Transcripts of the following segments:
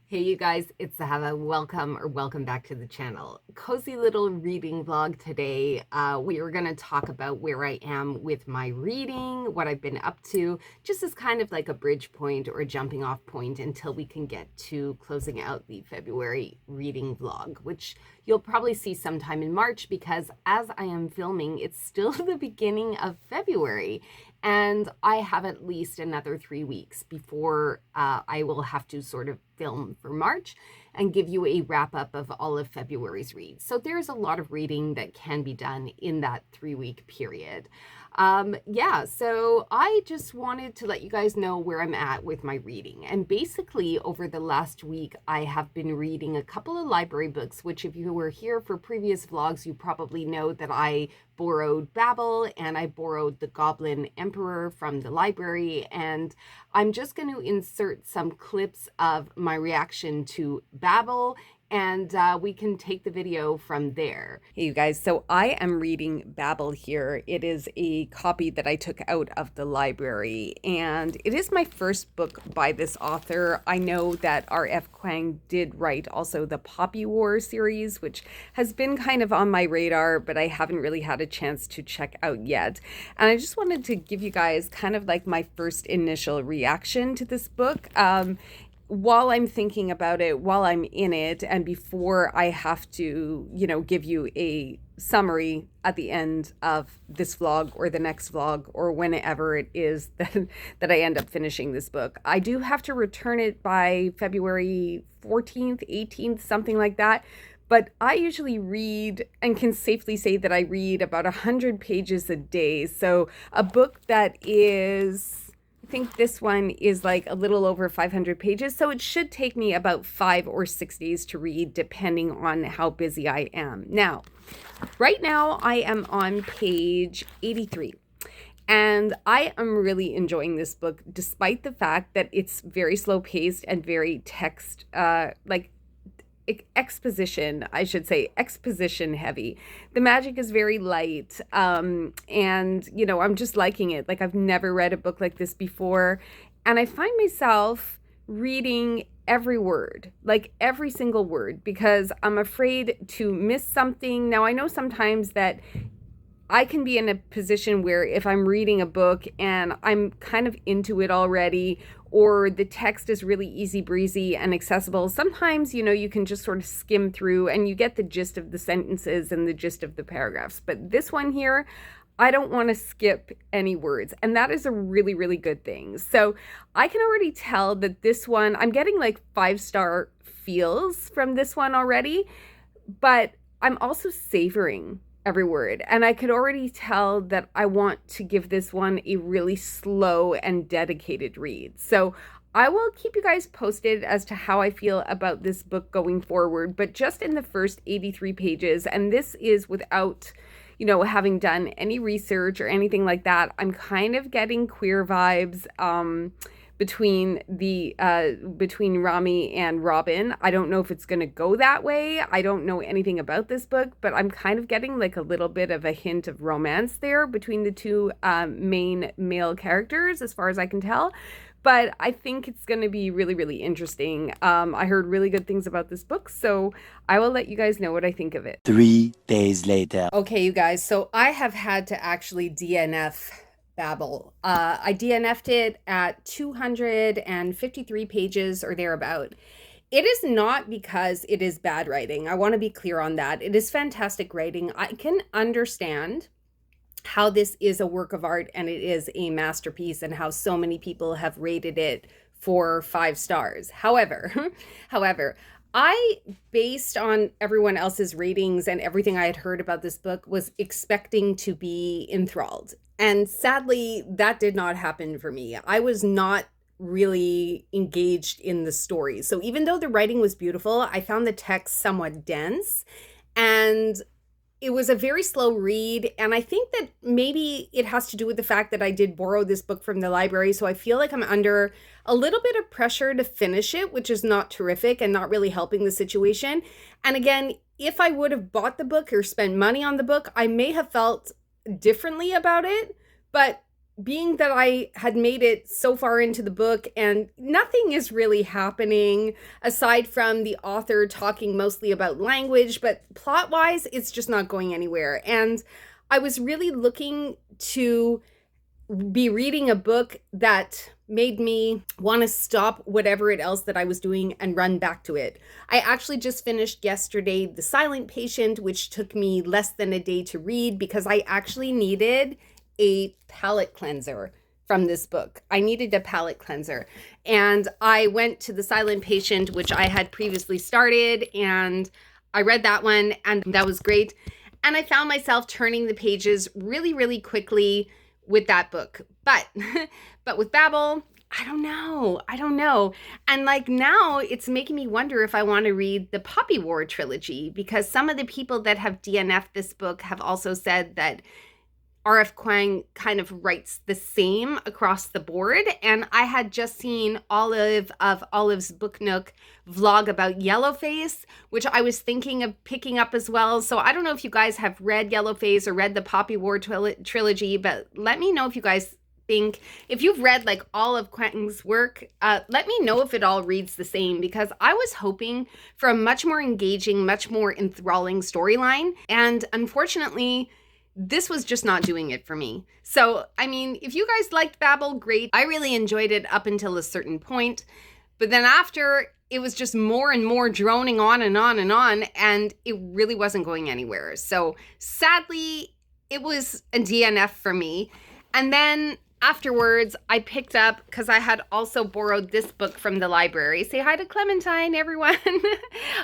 Hey you guys, it's Zahava. Welcome back to the channel. Cozy little reading vlog today. We are going to talk about where I am with my reading, what I've been up to, just as kind of like a bridge point or a jumping off point until we can get to closing out the February reading vlog, which you'll probably see sometime in March because as I am filming, it's still the beginning of February. And I have at least another 3 weeks before I will have to sort of film for March and give you a wrap up of all of February's reads. So there's a lot of reading that can be done in that 3-week period. So I just wanted to let you guys know where I'm at with my reading. And basically over the last week, I have been reading a couple of library books, which if you were here for previous vlogs, you probably know that I borrowed Babel and I borrowed The Goblin Emperor from the library. And I'm just going to insert some clips of my reaction to Babel and we can take the video from there. Hey, you guys, so I am reading Babel here. It is a copy that I took out of the library, and it is my first book by this author. I know that R.F. Kuang did write also the Poppy War series, which has been kind of on my radar, but I haven't really had a chance to check out yet. And I just wanted to give you guys kind of like my first initial reaction to this book. While I'm thinking about it, while I'm in it, and before I have to, give you a summary at the end of this vlog or the next vlog or whenever it is that I end up finishing this book. I do have to return it by February 14th, 18th, something like that. But I usually read and can safely say that I read about 100 pages a day. So a book that is... I think this one is like a little over 500 pages, so it should take me about 5 or 6 days to read, depending on how busy I am. Now, right now I am on page 83, and I am really enjoying this book, despite the fact that it's very slow paced and very exposition heavy. The magic is very light, and I'm just liking it. Like, I've never read a book like this before, and I find myself reading every word, like every single word, because I'm afraid to miss something. Now, I know sometimes that I can be in a position where if I'm reading a book and I'm kind of into it already, or the text is really easy breezy and accessible, sometimes, you can just sort of skim through and you get the gist of the sentences and the gist of the paragraphs. But this one here, I don't want to skip any words. And that is a really, really good thing. So I can already tell that this one, I'm getting like 5-star feels from this one already, but I'm also savoring every word. And I could already tell that I want to give this one a really slow and dedicated read. So I will keep you guys posted as to how I feel about this book going forward, but just in the first 83 pages, and this is without, having done any research or anything like that, I'm kind of getting queer vibes, between Rami and Robin. I don't know if it's going to go that way. I don't know anything about this book, but I'm kind of getting like a little bit of a hint of romance there between the two main male characters, as far as I can tell. But I think it's going to be really, really interesting. I heard really good things about this book, so I will let you guys know what I think of it. 3 days later. Okay, you guys, so I have had to actually DNF Babel. I DNF'd it at 253 pages or thereabout. It is not because it is bad writing. I want to be clear on that. It is fantastic writing. I can understand how this is a work of art and it is a masterpiece and how so many people have rated it for 5 stars. However, I, based on everyone else's ratings and everything I had heard about this book, was expecting to be enthralled. And sadly, that did not happen for me. I was not really engaged in the story. So even though the writing was beautiful, I found the text somewhat dense, and it was a very slow read. And I think that maybe it has to do with the fact that I did borrow this book from the library. So I feel like I'm under a little bit of pressure to finish it, which is not terrific and not really helping the situation. And again, if I would have bought the book or spent money on the book, I may have felt differently about it. But being that I had made it so far into the book and nothing is really happening aside from the author talking mostly about language, but plot wise, it's just not going anywhere. And I was really looking to be reading a book that made me want to stop whatever it else that I was doing and run back to it. I actually just finished yesterday The Silent Patient, which took me less than a day to read because I actually needed a palate cleanser from this book. I needed a palate cleanser. And I went to The Silent Patient, which I had previously started, and I read that one, and that was great. And I found myself turning the pages really, really quickly with that book. But with Babel, I don't know. And like now it's making me wonder if I want to read the Poppy War trilogy, because some of the people that have DNF'd this book have also said that R.F. Kuang kind of writes the same across the board. And I had just seen Olive of Olive's Book Nook vlog about Yellowface, which I was thinking of picking up as well. So I don't know if you guys have read Yellowface or read the Poppy War trilogy, but let me know if you guys think, if you've read like all of Kuang's work, let me know if it all reads the same, because I was hoping for a much more engaging, much more enthralling storyline. And unfortunately, this was just not doing it for me. So, I mean, if you guys liked Babel, great. I really enjoyed it up until a certain point. But then after, it was just more and more droning on and on and on, and it really wasn't going anywhere. So sadly, it was a DNF for me. And then afterwards, I picked up, because I had also borrowed this book from the library. Say hi to Clementine, everyone.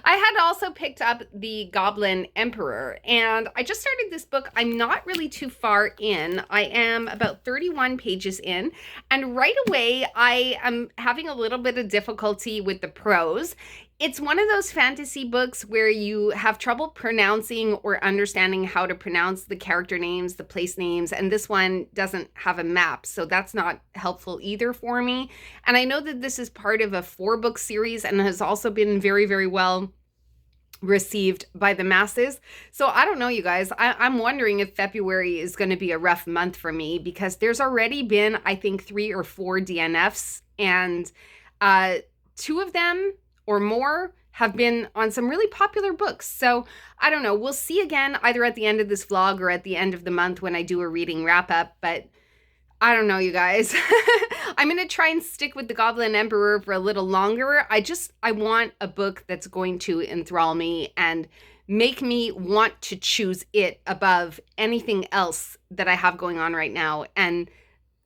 I had also picked up The Goblin Emperor, and I just started this book. I'm not really too far in. I am about 31 pages in, and right away, I am having a little bit of difficulty with the prose. It's one of those fantasy books where you have trouble pronouncing or understanding how to pronounce the character names, the place names, and this one doesn't have a map, so that's not helpful either for me. And I know that this is part of a 4-book series and has also been very, very well received by the masses. So I don't know, you guys. I'm wondering if February is going to be a rough month for me, because there's already been, I think, 3 or 4 DNFs, and 2 of them or more have been on some really popular books. So I don't know. We'll see again either at the end of this vlog or at the end of the month when I do a reading wrap up. But I don't know, you guys. I'm going to try and stick with The Goblin Emperor for a little longer. I want a book that's going to enthrall me and make me want to choose it above anything else that I have going on right now. And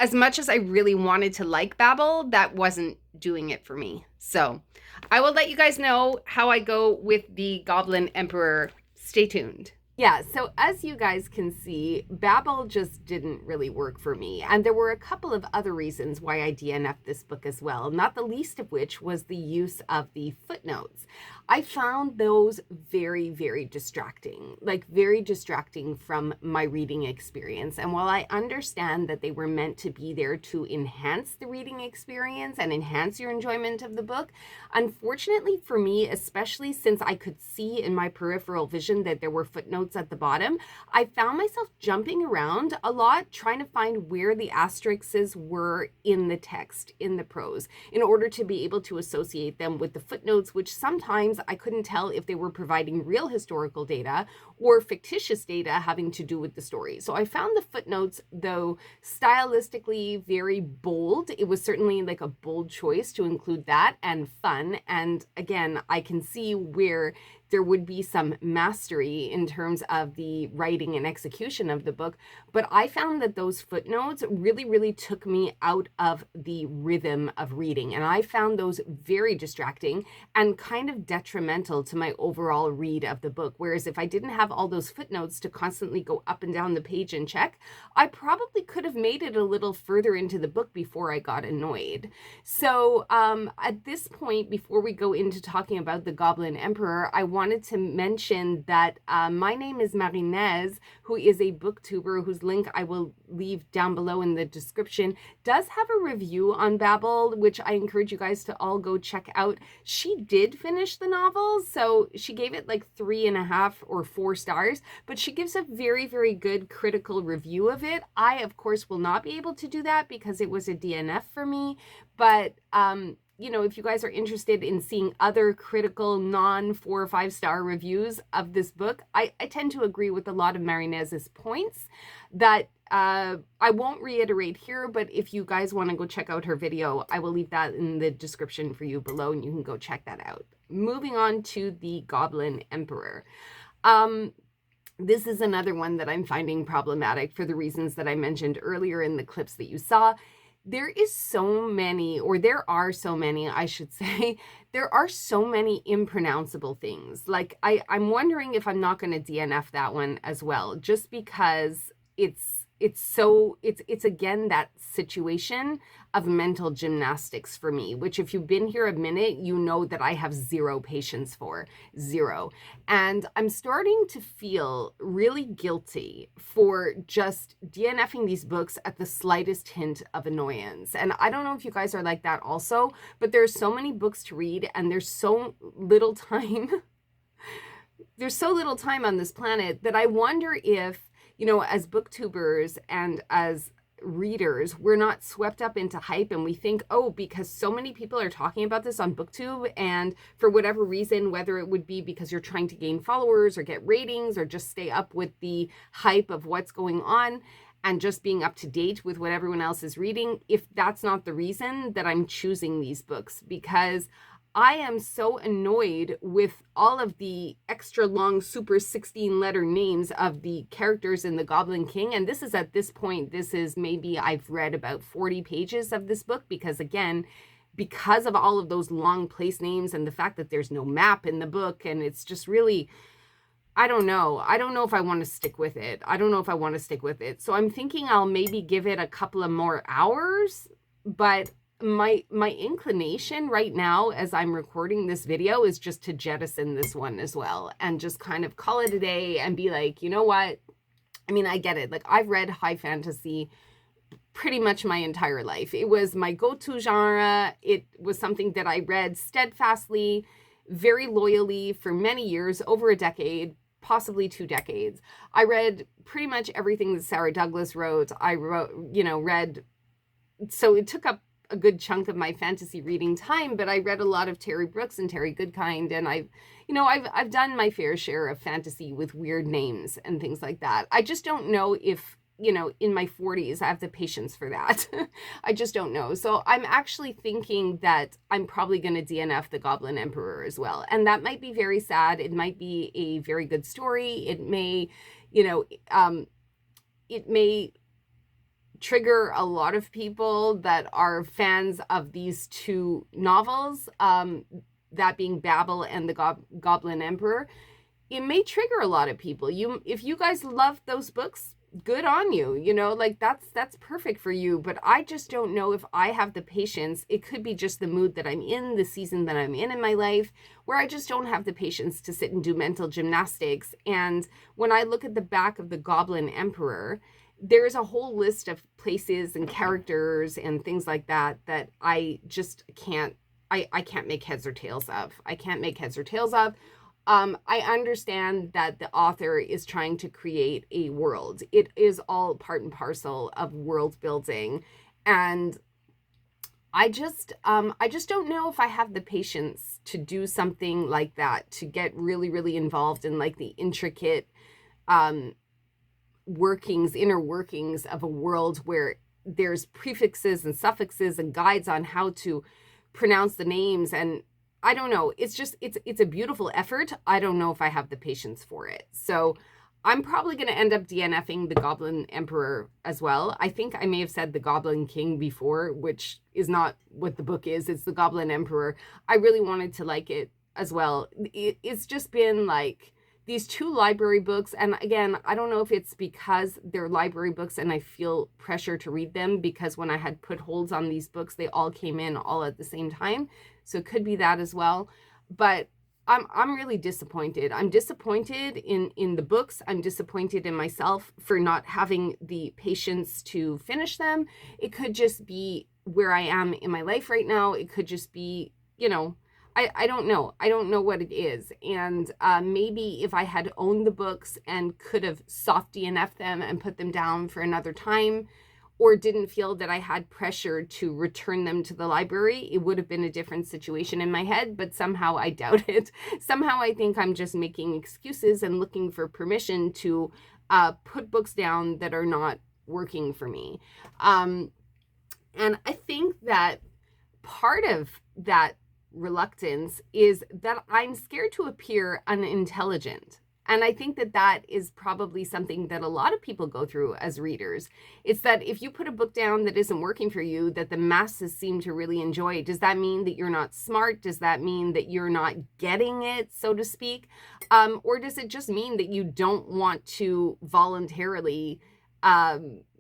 as much as I really wanted to like Babel, that wasn't doing it for me. So I will let you guys know how I go with The Goblin Emperor. Stay tuned. Yeah, so as you guys can see, Babel just didn't really work for me. And there were a couple of other reasons why I DNF'd this book as well, not the least of which was the use of the footnotes. I found those very, very distracting, like very distracting from my reading experience. And while I understand that they were meant to be there to enhance the reading experience and enhance your enjoyment of the book, unfortunately for me, especially since I could see in my peripheral vision that there were footnotes at the bottom, I found myself jumping around a lot trying to find where the asterisks were in the text, in the prose, in order to be able to associate them with the footnotes, which sometimes I couldn't tell if they were providing real historical data or fictitious data having to do with the story. So I found the footnotes, though stylistically very bold. It was certainly like a bold choice to include that, and fun. And again, I can see where there would be some mastery in terms of the writing and execution of the book. But I found that those footnotes really, really took me out of the rhythm of reading. And I found those very distracting and kind of detrimental to my overall read of the book. Whereas if I didn't have all those footnotes to constantly go up and down the page and check, I probably could have made it a little further into the book before I got annoyed. So at this point, before we go into talking about The Goblin Emperor, I wanted to mention that my name name is Marinez, who is a booktuber whose link I will leave down below in the description, does have a review on Babbel, which I encourage you guys to all go check out. She did finish the novel, so she gave it like 3.5 or 4 stars, but she gives a very, very good critical review of it. I, of course, will not be able to do that because it was a DNF for me, but you know, if you guys are interested in seeing other critical non-4 or 5-star reviews of this book, I tend to agree with a lot of Marinez's points that I won't reiterate here, but if you guys want to go check out her video, I will leave that in the description for you below and you can go check that out. Moving on to The Goblin Emperor. This is another one that I'm finding problematic for the reasons that I mentioned earlier in the clips that you saw. There are so many, I should say, there are so many impronounceable things. Like, I'm wondering if I'm not going to DNF that one as well, just because it's again that situation of mental gymnastics for me, which if you've been here a minute, you know that I have zero patience for, zero. And I'm starting to feel really guilty for just DNFing these books at the slightest hint of annoyance. And I don't know if you guys are like that also, but there's so many books to read and there's so little time. There's so little time on this planet that I wonder if, you know, as booktubers and as readers, we're not swept up into hype and we think, oh, because so many people are talking about this on booktube, and for whatever reason, whether it would be because you're trying to gain followers or get ratings or just stay up with the hype of what's going on and just being up to date with what everyone else is reading, if that's not the reason that I'm choosing these books, because I am so annoyed with all of the extra long super 16-letter names of the characters in The Goblin King. And this is at this point, this is maybe I've read about 40 pages of this book because, again, because of all of those long place names and the fact that there's no map in the book, and it's just really, I don't know. I don't know if I want to stick with it. So I'm thinking I'll maybe give it a couple of more hours, but my inclination right now as I'm recording this video is just to jettison this one as well and just kind of call it a day and be like, you know what? I mean, I get it. Like, I've read high fantasy pretty much my entire life. It was my go-to genre. It was something that I read steadfastly, very loyally for many years, over a decade, possibly 2 decades. I read pretty much everything that Sarah Douglas wrote. So it took up a good chunk of my fantasy reading time, but I read a lot of Terry Brooks and Terry Goodkind, and I've done my fair share of fantasy with weird names and things like that. I just don't know if, you know, in my 40s I have the patience for that. I just don't know. So I'm actually thinking that I'm probably going to DNF The Goblin Emperor as well, and that might be very sad. It might be a very good story. It may, it may trigger a lot of people that are fans of these 2 novels, that being Babbel and The Goblin Emperor. It may trigger a lot of people. If you guys love those books, good on you. You know, like that's perfect for you. But I just don't know if I have the patience. It could be just the mood that I'm in, the season that I'm in my life, where I just don't have the patience to sit and do mental gymnastics. And when I look at the back of The Goblin Emperor, there's a whole list of places and characters and things like that that I just can't, I can't make heads or tails of. I understand that the author is trying to create a world. It is all part and parcel of world building. And I just don't know if I have the patience to do something like that, to get really, really involved in like the intricate, inner workings of a world where there's prefixes and suffixes and guides on how to pronounce the names. And I don't know, it's a beautiful effort. I don't know if I have the patience for it. So I'm probably going to end up DNFing The Goblin Emperor as well. I think I may have said The Goblin King before, which is not what the book is. It's The Goblin Emperor. I really wanted to like it as well. It's just been like these 2 library books. And again, I don't know if it's because they're library books and I feel pressure to read them, because when I had put holds on these books, they all came in all at the same time. So it could be that as well. But I'm really disappointed. I'm disappointed in the books. I'm disappointed in myself for not having the patience to finish them. It could just be where I am in my life right now. It could just be, I don't know. I don't know what it is. And maybe if I had owned the books and could have soft DNF'd them and put them down for another time, or didn't feel that I had pressure to return them to the library, it would have been a different situation in my head, but somehow I doubt it. Somehow I think I'm just making excuses and looking for permission to put books down that are not working for me. And I think that part of that reluctance is that I'm scared to appear unintelligent. And I think that that is probably something that a lot of people go through as readers. It's that if you put a book down that isn't working for you, that the masses seem to really enjoy, does that mean that you're not smart? Does that mean that you're not getting it, so to speak? Or does it just mean that you don't want to voluntarily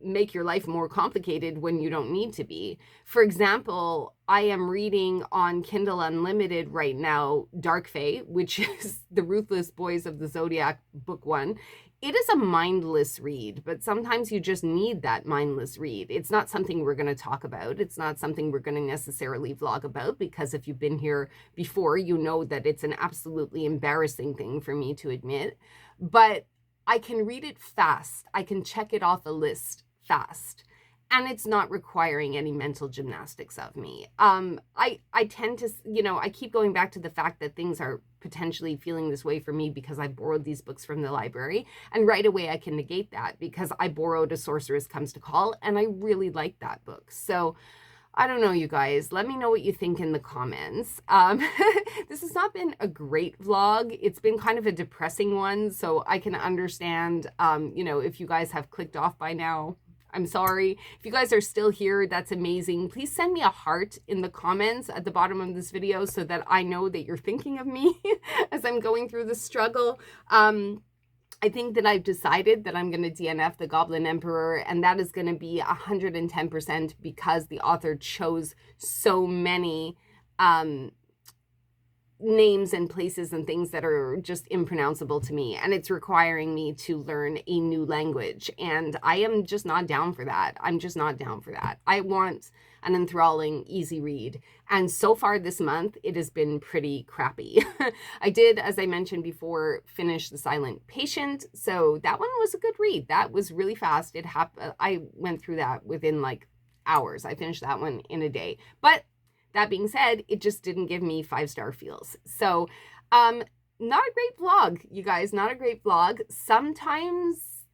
make your life more complicated when you don't need to be? For example, I am reading on Kindle Unlimited right now, Dark Fae, which is the Ruthless Boys of the Zodiac book 1. It is a mindless read, but sometimes you just need that mindless read. It's not something we're going to talk about. It's not something we're going to necessarily vlog about, because if you've been here before, you know that it's an absolutely embarrassing thing for me to admit. But I can read it fast. I can check it off a list fast. And it's not requiring any mental gymnastics of me. I tend to, I keep going back to the fact that things are potentially feeling this way for me because I borrowed these books from the library. And right away I can negate that because I borrowed A Sorceress Comes to Call and I really like that book. So I don't know, you guys. Let me know what you think in the comments. This has not been a great vlog. It's been kind of a depressing one, so I can understand, if you guys have clicked off by now. I'm sorry. If you guys are still here, that's amazing. Please send me a heart in the comments at the bottom of this video so that I know that you're thinking of me as I'm going through the struggle. I think that I've decided that I'm going to DNF the Goblin Emperor, and that is going to be 110% because the author chose so many names and places and things that are just impronounceable to me, and it's requiring me to learn a new language, and I am just not down for that. I'm just not down for that. I want an enthralling, easy read, and so far this month it has been pretty crappy. I did, as I mentioned before, finish The Silent Patient, so that one was a good read. That was really fast. I went through that within like hours. I finished that one in a day, but that being said, it just didn't give me 5-star feels. So, not a great vlog, you guys, not a great vlog. Sometimes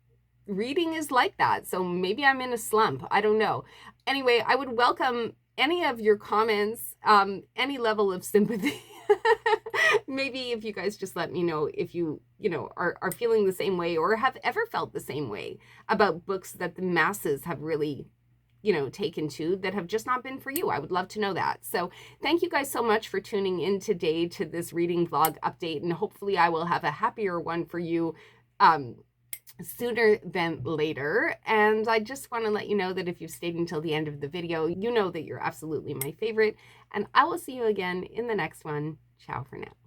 reading is like that. So maybe I'm in a slump. I don't know. Anyway, I would welcome any of your comments, any level of sympathy. Maybe if you guys just let me know if you, are feeling the same way or have ever felt the same way about books that the masses have really taken to that have just not been for you. I would love to know that. So thank you guys so much for tuning in today to this reading vlog update, and hopefully I will have a happier one for you sooner than later. And I just want to let you know that if you've stayed until the end of the video, you know that you're absolutely my favorite, and I will see you again in the next one. Ciao for now.